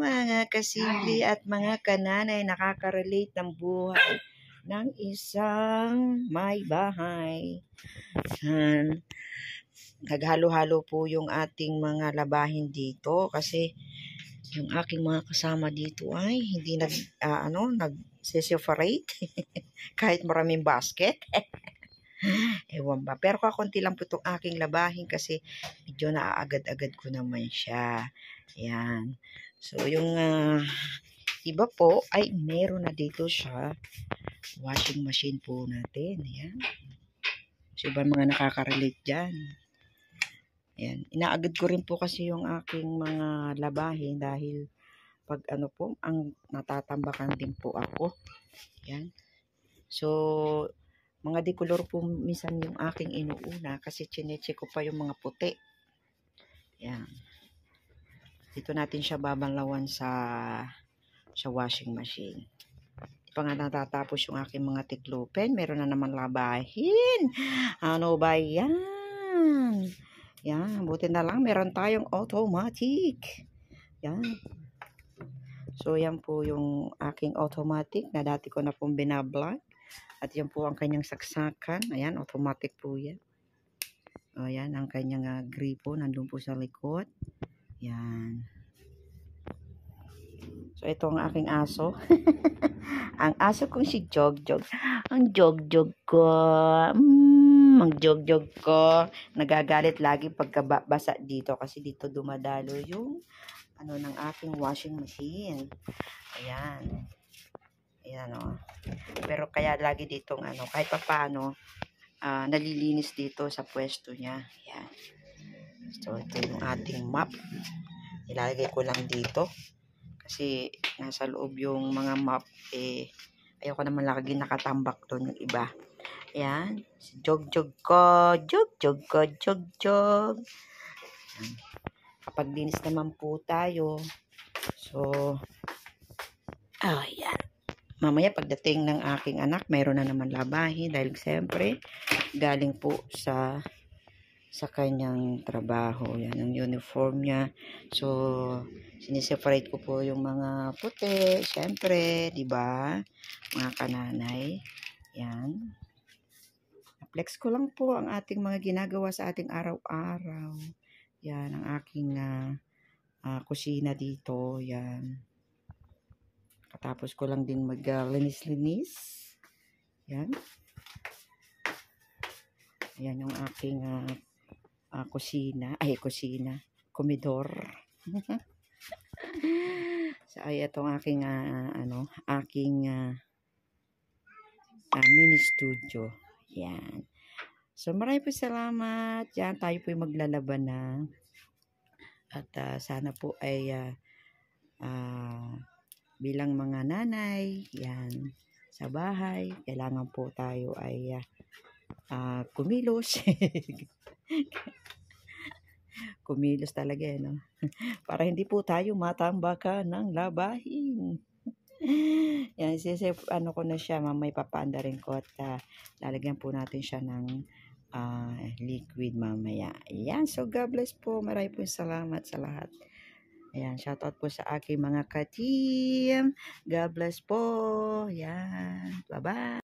mga kasigli at mga kananay, nakaka-relate ng buhay ng isang may bahay. Naghalo-halo po yung ating mga labahin dito kasi yung aking mga kasama dito ay hindi nag-separate kahit maraming basket. Ewan ba. Pero kakunti lang po itong aking labahin kasi medyo naaagad-agad ko naman siya. Ayan. So, yung iba po ay meron na dito siya. Washing machine po natin. Ayan. So, iba mga nakaka-relate dyan. Ayan. Inaagad ko rin po kasi yung aking mga labahin dahil pag ang natatambakan din po ako. Ayan. So, mga decolor po minsan yung aking inuuna kasi chineche ko pa yung mga puti. Yan. Dito natin siya babalawan sa washing machine. Di pa nga natatapos yung aking mga tiklupen. Meron na naman labahin. Ano ba yan? Yan. Buti na lang meron tayong automatic. Yan. So, yan po yung aking automatic na dati ko na pong binablog. At yan po ang kanyang saksakan. Ayan, automatic po yan. Ayan, ang kanyang gripo. Nandun po sa likod. Yan. So, ito ang aking aso. Ang aso kong si Jogjog. Ang Jogjog ko. Ang Jogjog ko. Nagagalit lagi pagkabasa dito. Kasi dito dumadalo yung ng aking washing machine. Ayan. Ayan o. Pero kaya lagi ditong kahit pa paano, nalilinis dito sa pwesto niya. Ayan. So, ito yung ating map. Ilalagay ko lang dito. Kasi nasa loob yung mga map. Ayoko naman lagi nakatambak doon yung iba. Ayan. Si Jogjog ko. Jogjog ko. Jogjog. Ayan. Kapag linis naman po tayo. So, ayan. Mamaya pagdating ng aking anak, mayroon na naman labahin dahil siyempre galing po sa kanyang trabaho. Yan ang uniform niya. So, siniseparate ko po yung mga puti, siyempre, di ba? Mga kananay. Yan. Flex ko lang po ang ating mga ginagawa sa ating araw-araw. Yan ang aking kusina dito. Yan. Tapos ko lang din maglinis-linis. Yan. Yan yung aking kusina. Komedor. So, ay itong aking mini studio. Yan. So, maraming po salamat. Yan, tayo po yung maglalaban na. At sana po ay bilang mga nanay, yan, sa bahay, kailangan po tayo ay kumilos. Kumilos talaga, no? Para hindi po tayo matambakan ng labahin. Yan, ko na siya, mamay papaanda rin ko at lalagyan po natin siya ng liquid mamaya. Yan, so God bless po. Maraming po salamat sa lahat. Ayan, shoutout po sa aking mga ka-team. God bless po. Ayan, bye-bye.